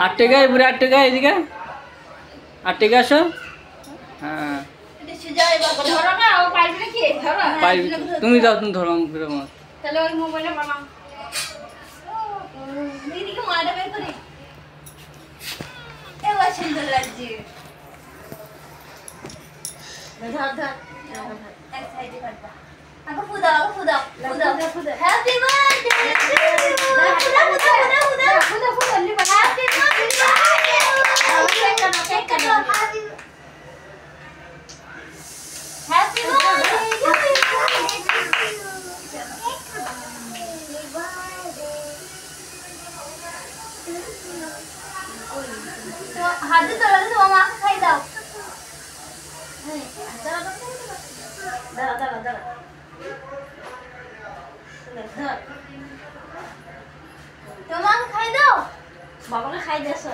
আটটা পুরো 8 টাকা এদিকে 8 টাকা আসো হ্যাঁ তুমি যাও তুমি ধরো ফিরে মাছ তাহলে ওই মোবাইলে বানাও দিদিকে মাটা বের করি এবার সুন্দর লাগছে ধর ধর এক সাইডে কাটবা আগে ফুদাও হ্যাপি বার্থডে ফুদা লি বানা হ্যাপি বার্থডে কেক কাটো হ্যাপি তো হাতে তোলা তো মামা খাই দাও দাঁড়া তোমাকে খাই দাও বাবাকে খাই দেছো